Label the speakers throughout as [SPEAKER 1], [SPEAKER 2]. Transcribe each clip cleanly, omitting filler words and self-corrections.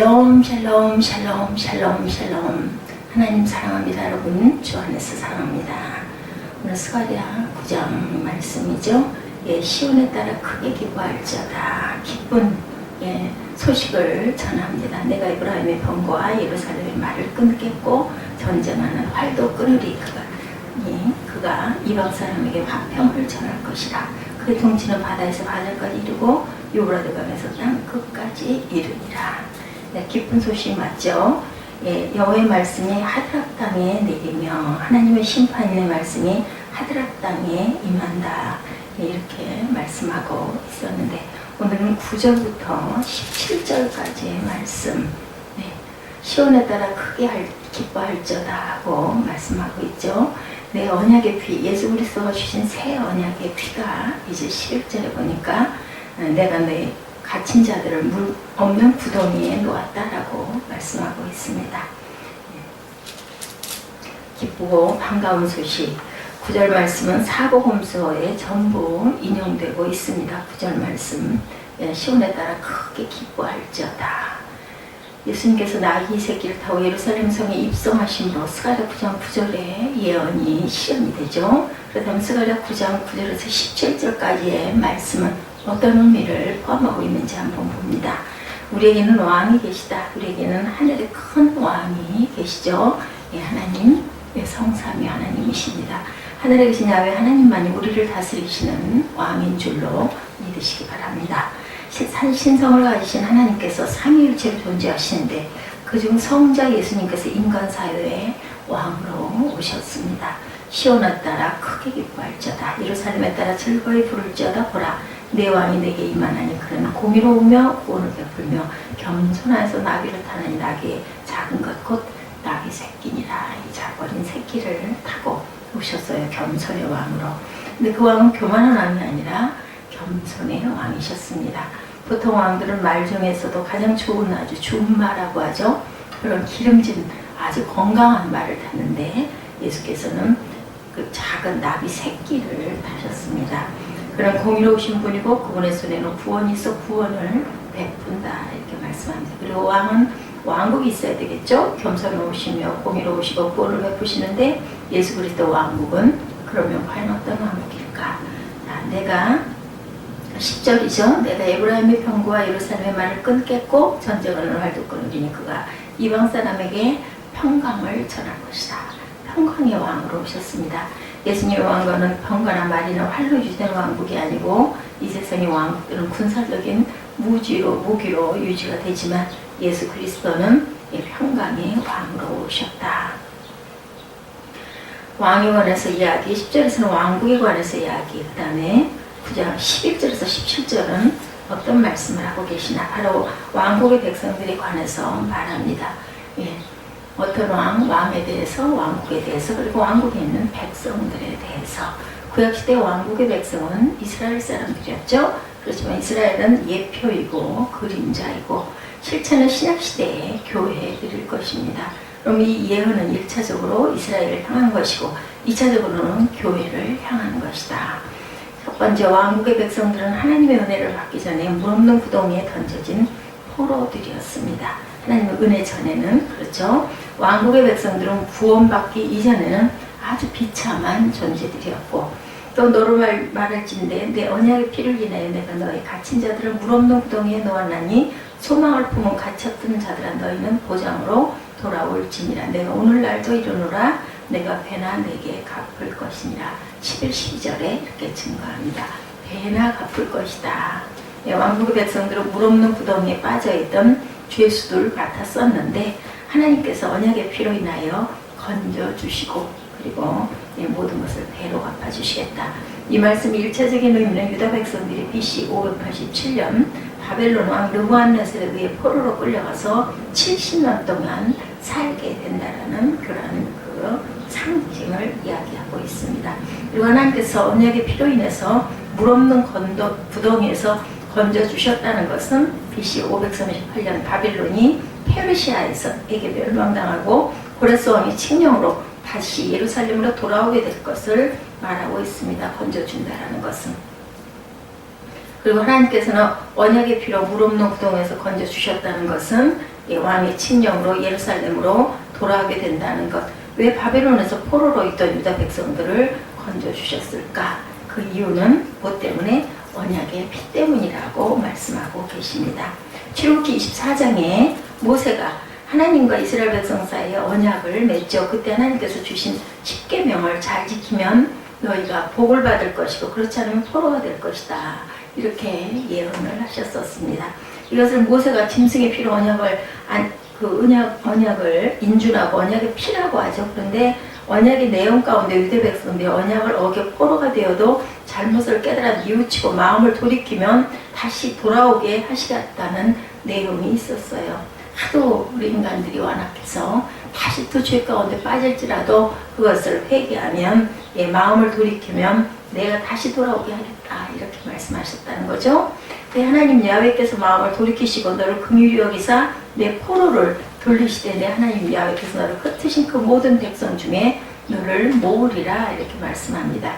[SPEAKER 1] 샬롬 샬롬 샬롬 샬롬 샬롬. 하나님 사랑합니다. 여러분 주 안에서 사랑합니다. 오늘 스가랴 9장 말씀이죠. 시온에 따라 크게 기뻐할지어다. 기쁜 소식을 전합니다. 내가 에브라임의 병거와 예루살렘의 말을 끊겠고 전쟁하는 활도 끊으리. 그가 이방 사람에게 화평을 전할 것이라. 그의 통치는 바다에서 바다까지 이르고 유브라데 강에서 땅 끝까지 이르니라. 기쁜 소식 맞죠? 여호와의 말씀이 하드랍 땅에 내리며 하나님의 심판의 말씀이 하드랍 땅에 임한다. 이렇게 말씀하고 있었는데 오늘은 9절부터 17절까지의 말씀. 시온에 따라 크게 기뻐할지어다 하고 말씀하고 있죠. 내 언약의 피, 예수 그리스도가 주신 새 언약의 피가 이제 11절에 보니까 내가 내 갇힌 자들을 물 없는 구덩이에 놓았다라고 말씀하고 있습니다. 기쁘고 반가운 소식. 9절 말씀은 사복음서에 전부 인용되고 있습니다. 9절 말씀. 시온에 따라 크게 기뻐할지어다. 예수님께서 나귀 새끼를 타고 예루살렘 성에 입성하심으로 스가랴 9장 9절의 예언이 실현이 되죠. 그렇다면 스가랴 9장 9절에서 17절까지의 말씀은 어떤 의미를 포함하고 있는지 한번 봅니다. 우리에게는 왕이 계시다. 우리에게는 하늘에 큰 왕이 계시죠. 하나님, 성삼위 하나님이십니다. 하늘에 계신 야훼 하나님만이 우리를 다스리시는 왕인 줄로 믿으시기 바랍니다. 신성을 가지신 하나님께서 삼위일체로 존재하시는데 그중 성자 예수님께서 인간 사회의 왕으로 오셨습니다. 시온에 따라 크게 기뻐할지어다. 예루살렘에 따라 즐거이 부를지어다. 보라, 내 왕이 내게 임하나니 그는 공의로우며 구원을 베풀며 겸손하여서 나귀를 타는 나귀의 작은 것 곧 나귀 새끼니라. 이 작어린 새끼를 타고 오셨어요. 겸손의 왕으로. 근데 그 왕은 교만한 왕이 아니라 겸손의 왕이셨습니다. 보통 왕들은 말 중에서도 가장 좋은 아주 좋은 말이라고 하죠. 그런 기름진 아주 건강한 말을 탔는데 예수께서는 그 작은 나귀 새끼를 타셨습니다. 그런 공의로우신 분이고 그분의 손에는 구원이 있어 구원을 베푼다 이렇게 말씀합니다. 그리고 왕은 왕국이 있어야 되겠죠. 겸손하시며 공의로우시고 구원을 베푸시는데 예수 그리스도 왕국은 그러면 과연 어떤 왕국일까? 내가 10절이죠. 내가 에브라임의 병거와 예루살렘의 말을 끊겠고 전쟁하는 활도 끊으리니 그가 이방 사람에게 평강을 전할 것이다. 평강의 왕으로 오셨습니다. 예수님의 왕국은 병거나 말이나 활로 유지되는 왕국이 아니고 이 세상의 왕국들은 군사적인 무기로 유지가 되지만 예수 그리스도는 평강의 왕으로 오셨다. 왕에 관해서 이야기, 10절에서는 왕국에 관해서 이야기, 그 다음에 9장 11절에서 17절은 어떤 말씀을 하고 계시나 바로 왕국의 백성들에 관해서 말합니다. 어떤 왕에 대해서, 왕국에 대해서, 그리고 왕국에 있는 백성들에 대해서. 구약시대 왕국의 백성은 이스라엘 사람들이었죠. 그렇지만 이스라엘은 예표이고 그림자이고 실체는 신약시대의 교회들일 것입니다. 그럼 이 예언은 1차적으로 이스라엘을 향한 것이고 2차적으로는 교회를 향한 것이다. 첫 번째, 왕국의 백성들은 하나님의 은혜를 받기 전에 물 없는 구덩이에 던져진 포로들이었습니다. 하나님의 은혜 전에는 그렇죠. 왕국의 백성들은 구원받기 이전에는 아주 비참한 존재들이었고 또 너로 말할진대 내 언약의 피를 인하여 내가 너의 갇힌 자들을 물 없는 구덩이에 놓았나니 소망을 품은 갇혔던 자들아 너희는 보장으로 돌아올지니라. 내가 오늘날도 이르노라. 내가 배나 내게 갚을 것이니라. 11, 12절에 이렇게 증거합니다. 배나 갚을 것이다. 왕국의 백성들은 물 없는 구덩이에 빠져있던 죄수들 같았었는데 하나님께서 언약의 피로 인하여 건져주시고 그리고 모든 것을 배로 갚아주시겠다. 이 말씀의 1차적인 의미는 유다 백성들이 BC 587년 바벨론 왕 느부갓네살에 의해 포로로 끌려가서 70년 동안 살게 된다라는 그런 상징을 이야기하고 있습니다. 그리고 하나님께서 언약의 피로 인해서 물 없는 구덩이에서 건져주셨다는 것은 BC 538년 바빌론이 페르시아에게 멸망당하고 고레스 왕의 칙령으로 다시 예루살렘으로 돌아오게 될 것을 말하고 있습니다. 건져준다라는 것은. 그리고 하나님께서는 언약의 피로 물 없는 구덩이에서 건져주셨다는 것은 왕의 친령으로 예루살렘으로 돌아오게 된다는 것. 왜 바벨론에서 포로로 있던 유다 백성들을 건져주셨을까? 그 이유는 뭐 때문에? 언약의 피 때문이라고 말씀하고 계십니다. 출애굽기 24장에 모세가 하나님과 이스라엘 백성 사이에 언약을 맺죠. 그때 하나님께서 주신 10계명을 잘 지키면 너희가 복을 받을 것이고 그렇지 않으면 포로가 될 것이다. 이렇게 예언을 하셨었습니다. 이것을 모세가 짐승의 피로 언약을 인준하고 언약의 피라고 하죠. 그런데 언약의 내용 가운데 유대 백성들이 언약을 어겨 포로가 되어도 잘못을 깨달아 뉘우치고 마음을 돌이키면 다시 돌아오게 하시겠다는 내용이 있었어요. 하도 우리 인간들이 완악해서 다시 또 죄 가운데 빠질지라도 그것을 회개하면 마음을 돌이키면 내가 다시 돌아오게 하겠다 이렇게 말씀하셨다는 거죠. 하나님 야훼께서 마음을 돌이키시고 너를 긍휼히 여기사 내 포로를 돌리시되 내 하나님 야훼께서 너를 흩으신 그 모든 백성 중에 너를 모으리라 이렇게 말씀합니다.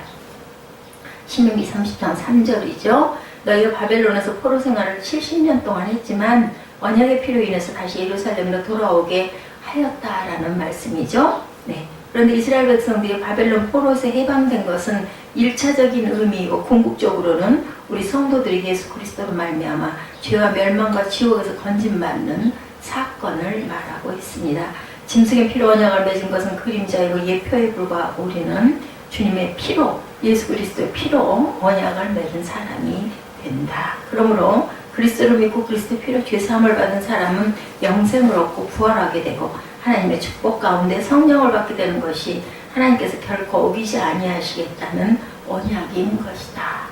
[SPEAKER 1] 신명기 30장 3절이죠. 너희가 바벨론에서 포로 생활을 70년 동안 했지만 언약의 피로 인해서 다시 예루살렘으로 돌아오게 하였다라는 말씀이죠. 네. 그런데 이스라엘 백성들이 바벨론 포로에서 해방된 것은 1차적인 의미이고 궁극적으로는 우리 성도들이 예수 그리스도로 말미암아 죄와 멸망과 지옥에서 건진받는 사건을 말하고 있습니다. 짐승의 피로 언약을 맺은 것은 그림자이고 예표에 불과하고 우리는 주님의 피로, 예수 그리스도의 피로 언약을 맺은 사람이 된다. 그러므로 그리스도를 믿고 그리스도의 피로 죄사함을 받은 사람은 영생을 얻고 부활하게 되고 하나님의 축복 가운데 성령을 받게 되는 것이 하나님께서 결코 어기지 아니하시겠다는 언약인 것이다.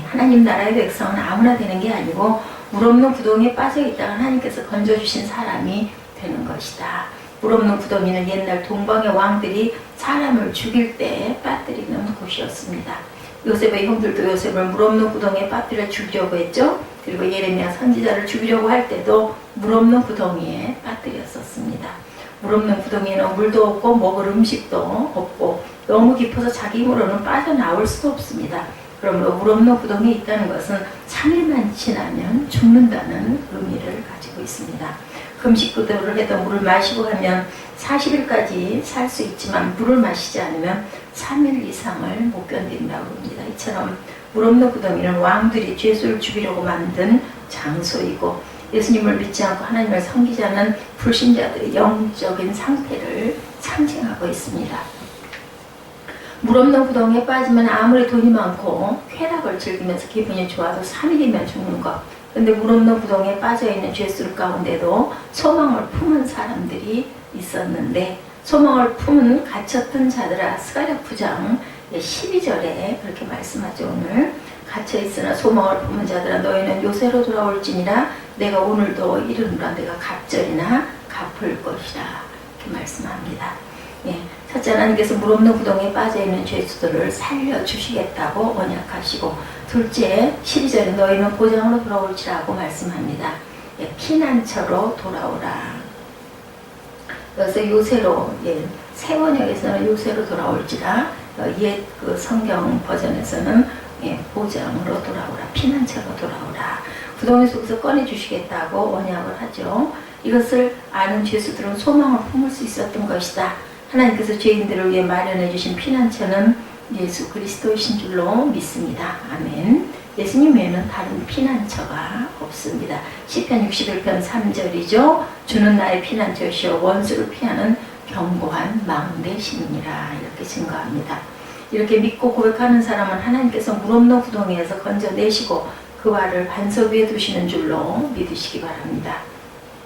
[SPEAKER 1] 하나님 나라의 백성은 아무나 되는 게 아니고 물 없는 구덩이에 빠져 있다가 하나님께서 건져주신 사람이 되는 것이다. 물 없는 구덩이는 옛날 동방의 왕들이 사람을 죽일 때 빠뜨리는 곳이었습니다. 요셉의 형들도 요셉을 물 없는 구덩이에 빠뜨려 죽이려고 했죠. 그리고 예레미야 선지자를 죽이려고 할 때도 물 없는 구덩이에 빠뜨렸었습니다. 물 없는 구덩이에는 물도 없고 먹을 음식도 없고 너무 깊어서 자기 힘으로는 빠져나올 수도 없습니다. 그러므로 물 없는 구덩이에 있다는 것은 3일만 지나면 죽는다는 의미를 가지고 있습니다. 금식기도를 해도 물을 마시고 하면 40일까지 살 수 있지만 물을 마시지 않으면 3일 이상을 못 견딘다고 합니다. 이처럼 물 없는 구덩이는 왕들이 죄수를 죽이려고 만든 장소이고 예수님을 믿지 않고 하나님을 섬기지 않는 불신자들의 영적인 상태를 상징하고 있습니다. 물 없는 구덩이에 빠지면 아무리 돈이 많고 쾌락을 즐기면서 기분이 좋아도 3일이면 죽는 것. 근데 물 없는 구덩이에 빠져있는 죄수들 가운데도 소망을 품은 사람들이 있었는데 소망을 품은 갇혔던 자들아 스가랴 9장 12절에 그렇게 말씀하죠. 오늘 갇혀있으나 소망을 품은 자들아 너희는 요새로 돌아올지니라 내가 오늘도 이르노라 내가 갑절이나 갚을 것이라 이렇게 말씀합니다. 첫째 하나님께서 물 없는 구덩이에 빠져있는 죄수들을 살려주시겠다고 언약하시고 둘째 12절에 너희는 고장으로 돌아올지라고 말씀합니다. 피난처로 돌아오라. 여기서 요새로 세번역에서는 요새로 돌아올지라 옛 그 성경 버전에서는 보장으로 돌아오라. 피난처로 돌아오라. 구덩이 속에서 꺼내주시겠다고 언약을 하죠. 이것을 아는 죄수들은 소망을 품을 수 있었던 것이다. 하나님께서 죄인들을 위해 마련해 주신 피난처는 예수 그리스도이신 줄로 믿습니다. 아멘. 예수님 외에는 다른 피난처가 없습니다. 시편 61편 3절이죠. 주는 나의 피난처시여 원수를 피하는 견고한 망 되심이니라 이렇게 증거합니다. 이렇게 믿고 고백하는 사람은 하나님께서 물 없는 구덩이에서 건져내시고 그 발을 반석 위에 두시는 줄로 믿으시기 바랍니다.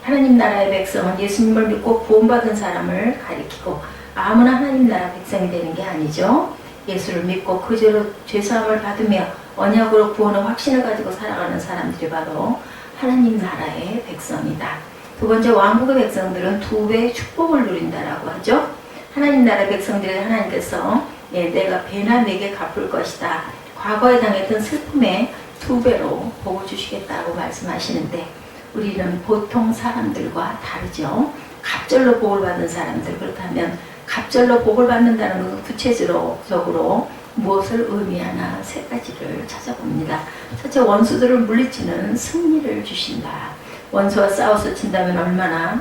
[SPEAKER 1] 하나님 나라의 백성은 예수님을 믿고 구원받은 사람을 가리키고 아무나 하나님 나라 백성이 되는 게 아니죠. 예수를 믿고 그대로 죄사함을 받으며 언약으로 구원의 확신을 가지고 살아가는 사람들이 바로 하나님 나라의 백성이다. 두 번째 왕국의 백성들은 두 배의 축복을 누린다라고 하죠. 하나님 나라 백성들이 하나님께서 내가 배나 내게 갚을 것이다. 과거에 당했던 슬픔에 두 배로 복을 주시겠다고 말씀하시는데 우리는 보통 사람들과 다르죠. 갑절로 복을 받은 사람들. 그렇다면 갑절로 복을 받는다는 것은 구체적으로 무엇을 의미하나 세 가지를 찾아봅니다. 첫째, 원수들을 물리치는 승리를 주신다. 원수와 싸워서 진다면 얼마나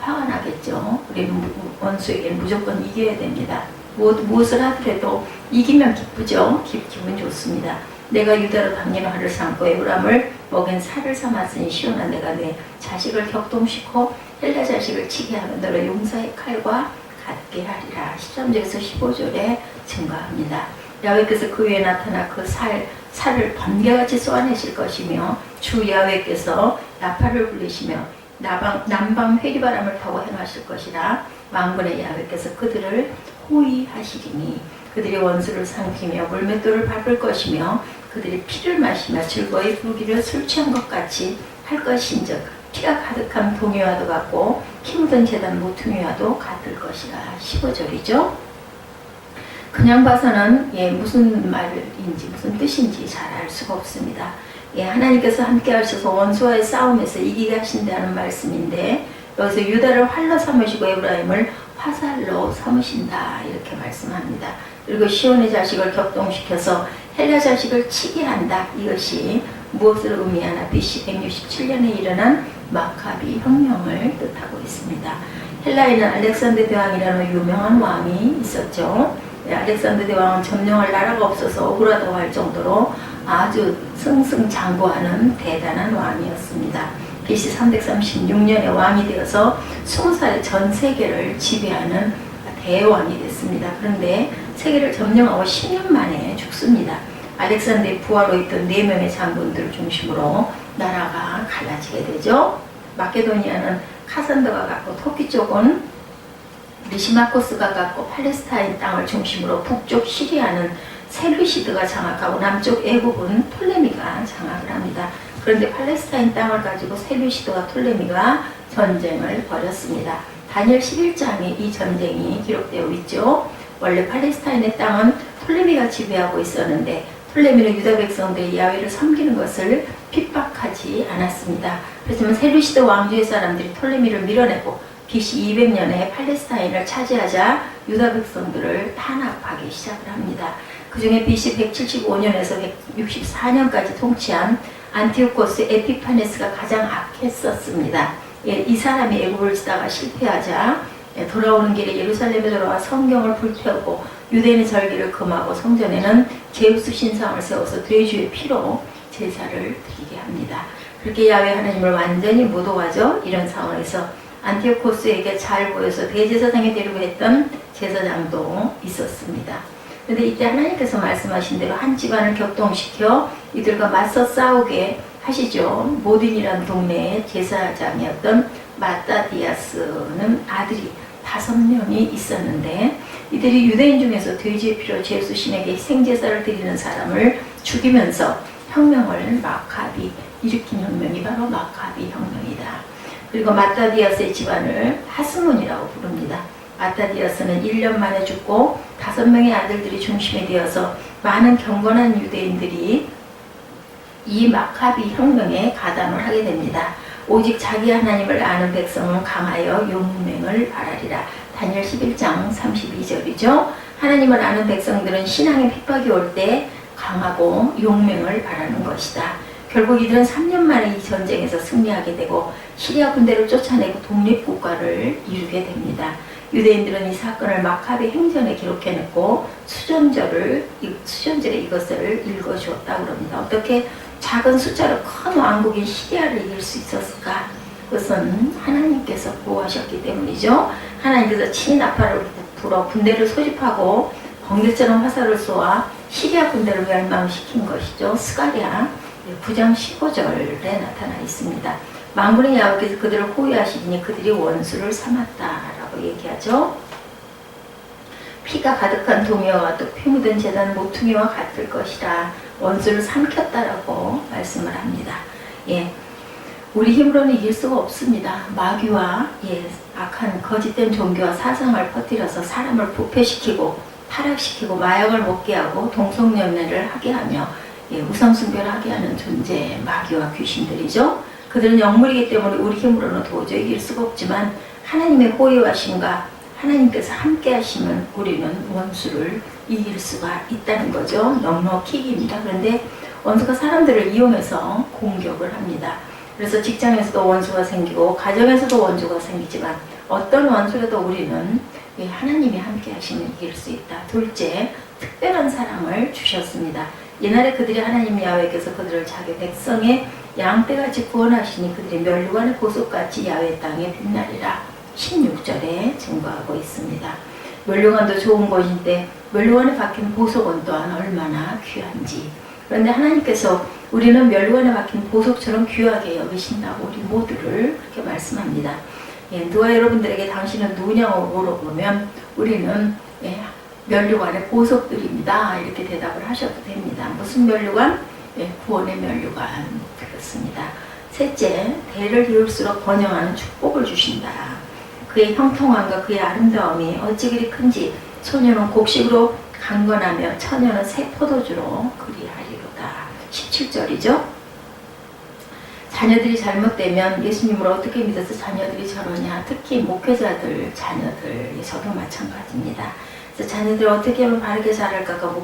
[SPEAKER 1] 화가 나겠죠. 우리는 원수에게는 무조건 이겨야 됩니다. 무엇을 하더라도 이기면 기쁘죠. 기분 좋습니다. 내가 유다로 당긴 화를 삼고 에브람을 먹인 살을 삼았으니 시온아 내가 내 자식을 격동시켜 헬라 자식을 치게 하며 너를 용사의 칼과 같게 하리라. 13절에서 15절에 증거합니다. 야훼께서 그 위에 나타나 그 살을 번개같이 쏘아내실 것이며 주 야훼께서 나팔을 불리시며 남방 회리바람을 타고 행하실 것이라. 만군의 야훼께서 그들을 호위하시리니 그들이 원수를 삼키며 물맷돌을 밟을 것이며 그들이 피를 마시며 즐거이 부르기를 술 취한 것 같이 할 것인즉 피가 가득한 동요와도 같고 피 묻은 재단 모퉁이와도 같을 것이라. 15절이죠. 그냥 봐서는 무슨 말인지 무슨 뜻인지 잘 알 수가 없습니다. 하나님께서 함께 하셔서 원수와의 싸움에서 이기게 하신다는 말씀인데 여기서 유다를 활로 삼으시고 에브라임을 화살로 삼으신다 이렇게 말씀합니다. 그리고 시온의 자식을 격동시켜서 헬라 자식을 치게 한다. 이것이 무엇을 의미하나 BC 167년에 일어난 마카비 혁명을 뜻하고 있습니다. 헬라에는 알렉산더 대왕이라는 유명한 왕이 있었죠. 알렉산더 대왕은 점령할 나라가 없어서 억울하다고 할 정도로 아주 승승장구하는 대단한 왕이었습니다. BC 336년에 왕이 되어서 20살에 전 세계를 지배하는 대왕이 됐습니다. 그런데 세계를 점령하고 10년 만에 죽습니다. 알렉산더의 부하로 있던 4명의 장군들을 중심으로 나라가 갈라지게 되죠. 마케도니아는 카산더가 갖고 터키 쪽은 리시마코스가 갖고 팔레스타인 땅을 중심으로 북쪽 시리아는 셀루시드가 장악하고 남쪽 애국은 톨레미가 장악을 합니다. 그런데 팔레스타인 땅을 가지고 셀루시드와 톨레미가 전쟁을 벌였습니다. 다니엘 11장에 이 전쟁이 기록되어 있죠. 원래 팔레스타인의 땅은 톨레미가 지배하고 있었는데 톨레미는 유다 백성들이 야훼를 섬기는 것을 핍박하지 않았습니다. 그렇지만 셀루시드 왕조의 사람들이 톨레미를 밀어내고 BC 200년에 팔레스타인을 차지하자 유다 백성들을 탄압하기 시작을 합니다. 그 중에 BC 175년에서 164년까지 통치한 안티오코스 에피파네스가 가장 악했었습니다. 이 사람이 애굽을 치다가 실패하자 돌아오는 길에 예루살렘에 돌아와 성경을 불태우고 유대인의 절기를 금하고 성전에는 제우스 신상을 세워서 돼지의 피로 제사를 드리게 합니다. 그렇게 야훼 하나님을 완전히 모독하죠. 이런 상황에서 안티오코스에게 잘 보여서 대제사장이 되려고 했던 제사장도 있었습니다. 그런데 이때 하나님께서 말씀하신 대로 한 집안을 격동시켜 이들과 맞서 싸우게 하시죠. 모딘이라는 동네의 제사장이었던 마따디아스는 아들이 5명이 있었는데 이들이 유대인 중에서 돼지의 피로 제우스 신에게 생제사를 드리는 사람을 죽이면서 혁명을 마카비 일으킨 혁명이 바로 마카비 혁명이다. 그리고 마따디아스의 집안을 하스몬이라고 부릅니다. 마따디아스는 1년 만에 죽고 5명의 아들들이 중심이 되어서 많은 경건한 유대인들이 이 마카비 혁명에 가담을 하게 됩니다. 오직 자기 하나님을 아는 백성은 강하여 용맹을 바라리라. 다니엘 11장 32절이죠. 하나님을 아는 백성들은 신앙의 핍박이 올 때 강하고 용맹을 바라는 것이다. 결국 이들은 3년 만에 이 전쟁에서 승리하게 되고 시리아 군대를 쫓아내고 독립국가를 이루게 됩니다. 유대인들은 이 사건을 마카비 행전에 기록해냈고 수전절에 이것을 읽어주었다고 합니다. 어떻게 작은 숫자로 큰 왕국인 시리아를 이길 수 있었을까? 그것은 하나님께서 보호하셨기 때문이죠. 하나님께서 친히 나팔을 불어 군대를 소집하고 번개처럼 화살을 쏘아 시리아 군대를 멸망시킨 것이죠. 스가랴 9장 15절에 나타나 있습니다. 만군의 야훼께서 그들을 호위하시니 그들이 원수를 삼았다라고 얘기하죠. 피가 가득한 동요와 또 피 묻은 제단 모퉁이와 같을 것이라 원수를 삼켰다라고 말씀을 합니다. 우리 힘으로는 이길 수가 없습니다. 마귀와 악한 거짓된 종교와 사상을 퍼뜨려서 사람을 부패시키고 타락시키고 마약을 먹게 하고 동성연애를 하게 하며 우상숭배를 하게 하는 존재 마귀와 귀신들이죠. 그들은 영물이기 때문에 우리 힘으로는 도저히 이길 수가 없지만 하나님의 호의하심과 하나님께서 함께 하시면 우리는 원수를 이길 수가 있다는 거죠. 넉넉히 이깁니다. 그런데 원수가 사람들을 이용해서 공격을 합니다. 그래서 직장에서도 원수가 생기고 가정에서도 원수가 생기지만 어떤 원수라도 우리는 하나님이 함께 하시면 이길 수 있다. 둘째, 특별한 사랑을 주셨습니다. 이날에 그들이 하나님 야훼께서 그들을 자기 백성의 양떼같이 구원하시니 그들이 면류관의 보석같이 야훼 땅에 빛나리라. 16절에 증거하고 있습니다. 면류관도 좋은 것인데 면류관에 박힌 보석은 또한 얼마나 귀한지. 그런데 하나님께서 우리는 면류관에 박힌 보석처럼 귀하게 여기신다고 우리 모두를 그렇게 말씀합니다. 누가 여러분들에게 당신은 누구냐고 물어보면 우리는 면류관의 보석들입니다. 이렇게 대답을 하셔도 됩니다. 무슨 면류관? 구원의 면류관. 그렇습니다. 셋째, 대를 이을수록 번영하는 축복을 주신다. 그의 형통함과 그의 아름다움이 어찌 그리 큰지 소녀는 곡식으로 강건하며 처녀는 새 포도주로 그리하리로다. 17절이죠. 자녀들이 잘못되면 예수님을 어떻게 믿어서 자녀들이 저러냐. 특히 목회자들 자녀들 저도 마찬가지입니다. 그래서 자녀들을 어떻게 하면 바르게 자랄까가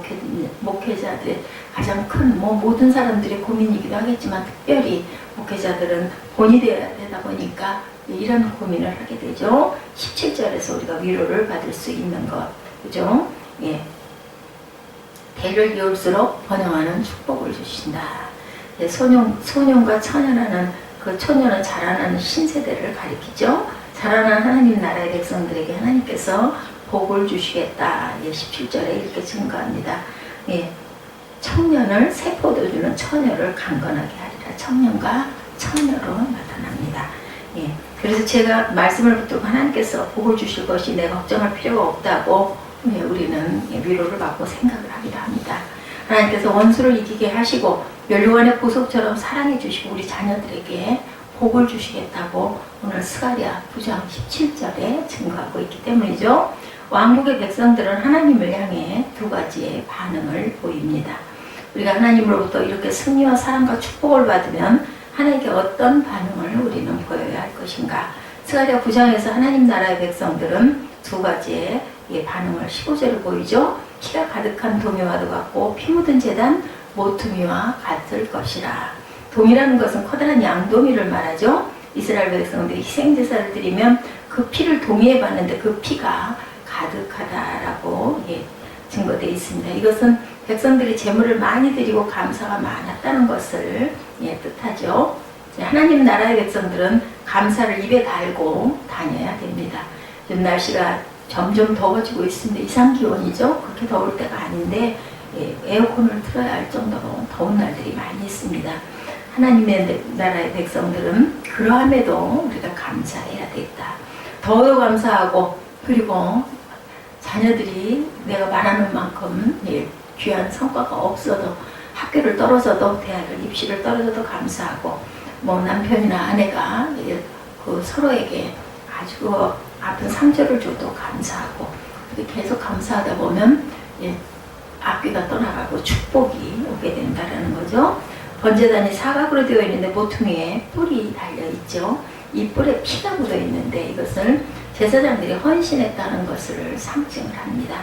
[SPEAKER 1] 목회자들의 가장 큰 모든 사람들의 고민이기도 하겠지만 특별히 목회자들은 본이 되다 보니까 이런 고민을 하게 되죠. 17절에서 우리가 위로를 받을 수 있는 것, 그죠? 대를 이을수록 번영하는 축복을 주신다. 소년과 처녀라는 그 초년은 자라나는 신세대를 가리키죠. 자라나는 하나님 나라의 백성들에게 하나님께서 복을 주시겠다. 17절에 이렇게 증거합니다. 청년을 새 포도주는 처녀를 강건하게 하리라. 청년과 처녀로 나타납니다. 그래서 제가 말씀을 붙들고 하나님께서 복을 주실 것이 내가 걱정할 필요가 없다고 우리는 위로를 받고 생각을 하기도 합니다. 하나님께서 원수를 이기게 하시고 면류관의 보석처럼 사랑해 주시고 우리 자녀들에게 복을 주시겠다고 오늘 스가랴 9장 17절에 증거하고 있기 때문이죠. 왕국의 백성들은 하나님을 향해 두 가지의 반응을 보입니다. 우리가 하나님으로부터 이렇게 승리와 사랑과 축복을 받으면 하나님께 어떤 반응을 우리는 보여야 할 것인가. 스가랴 9장에서 하나님 나라의 백성들은 두 가지의 반응을 15절을 보이죠. 피가 가득한 도미와도 같고 피 묻은 제단 모퉁이와 같을 것이라. 도미라는 것은 커다란 양도미를 말하죠. 이스라엘 백성들이 희생제사를 드리면 그 피를 도미에 받는데 그 피가 가득하다라고 증거되어 있습니다. 이것은 백성들이 제물을 많이 드리고 감사가 많았다는 것을 뜻하죠. 하나님 나라의 백성들은 감사를 입에 달고 다녀야 됩니다. 지금 날씨가 점점 더워지고 있습니다. 이상기온이죠. 그렇게 더울 때가 아닌데 에어컨을 틀어야 할 정도로 더운 날들이 많이 있습니다. 하나님의 나라의 백성들은 그러함에도 우리가 감사해야 되겠다. 더더 감사하고 그리고 자녀들이 내가 말하는 만큼 귀한 성과가 없어도 학교를 떨어져도 대학을 입시를 떨어져도 감사하고 남편이나 아내가 그 서로에게 아주 아픈 상처를 줘도 감사하고 계속 감사하다 보면 악귀가 떠나가고 축복이 오게 된다는 거죠. 번제단이 사각으로 되어 있는데 모퉁이에 뿔이 달려 있죠. 이 뿔에 피가 묻어 있는데 이것을 제사장들이 헌신했다는 것을 상징을 합니다.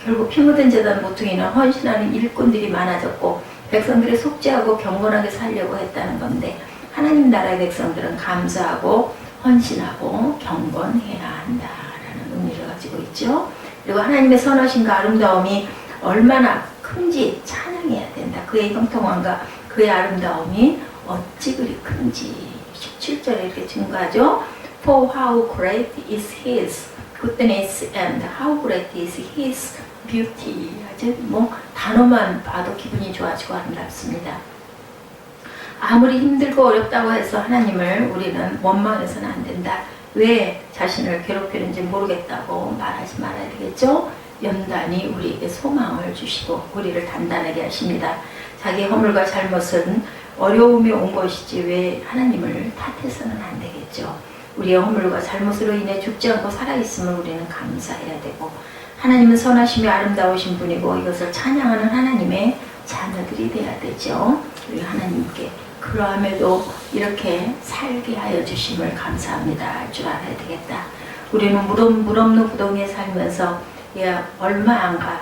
[SPEAKER 1] 결국 피 묻은 제단 모퉁이는 헌신하는 일꾼들이 많아졌고 백성들이 속죄하고 경건하게 살려고 했다는 건데 하나님 나라의 백성들은 감사하고 헌신하고 경건해야 한다라는 의미를 가지고 있죠. 그리고 하나님의 선하심과 아름다움이 얼마나 큰지 찬양해야 된다. 그의 형통함과 그의 아름다움이 어찌 그리 큰지 17절에 이렇게 증거하죠. For how great is his goodness and how great is his beauty. 아주 단어만 봐도 기분이 좋아지고 아름답습니다. 아무리 힘들고 어렵다고 해서 하나님을 우리는 원망해서는 안 된다. 왜 자신을 괴롭히는지 모르겠다고 말하지 말아야 되겠죠. 연단이 우리에게 소망을 주시고 우리를 단단하게 하십니다. 자기 허물과 잘못은 어려움이 온 것이지 왜 하나님을 탓해서는 안 되겠죠. 우리의 허물과 잘못으로 인해 죽지 않고 살아있음을 우리는 감사해야 되고 하나님은 선하심이 아름다우신 분이고 이것을 찬양하는 하나님의 자녀들이 돼야 되죠. 우리 하나님께 그러함에도 이렇게 살게 하여 주심을 감사합니다 할 줄 알아야 되겠다. 우리는 물 없는 구덩이에 살면서 얼마 안 가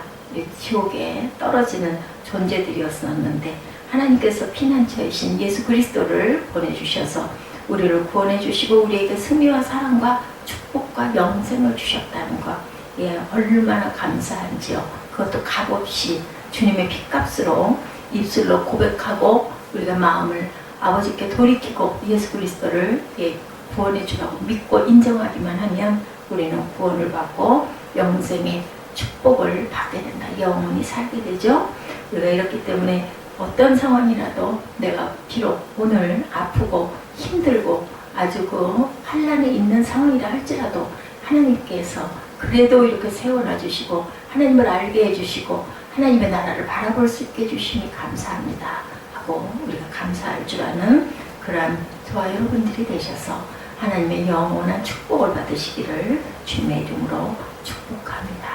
[SPEAKER 1] 지옥에 떨어지는 존재들이었었는데 하나님께서 피난처이신 예수 그리스도를 보내주셔서 우리를 구원해 주시고 우리에게 승리와 사랑과 축복과 영생을 주셨다는 것, 얼마나 감사한지요. 그것도 값없이 주님의 핏값으로 입술로 고백하고 우리가 마음을 아버지께 돌이키고 예수 그리스도를 구원해 주라고 믿고 인정하기만 하면 우리는 구원을 받고 영생의 축복을 받게 된다. 영원히 살게 되죠. 우리가 이렇기 때문에 어떤 상황이라도 내가 비록 오늘 아프고 힘들고 아주 그 환난에 있는 상황이라 할지라도 하나님께서 그래도 이렇게 세워놔 주시고 하나님을 알게 해주시고 하나님의 나라를 바라볼 수 있게 해주시니 감사합니다 하고 우리가 감사할 줄 아는 그러한 저와 여러분들이 되셔서 하나님의 영원한 축복을 받으시기를 주님의 이름으로 축복합니다.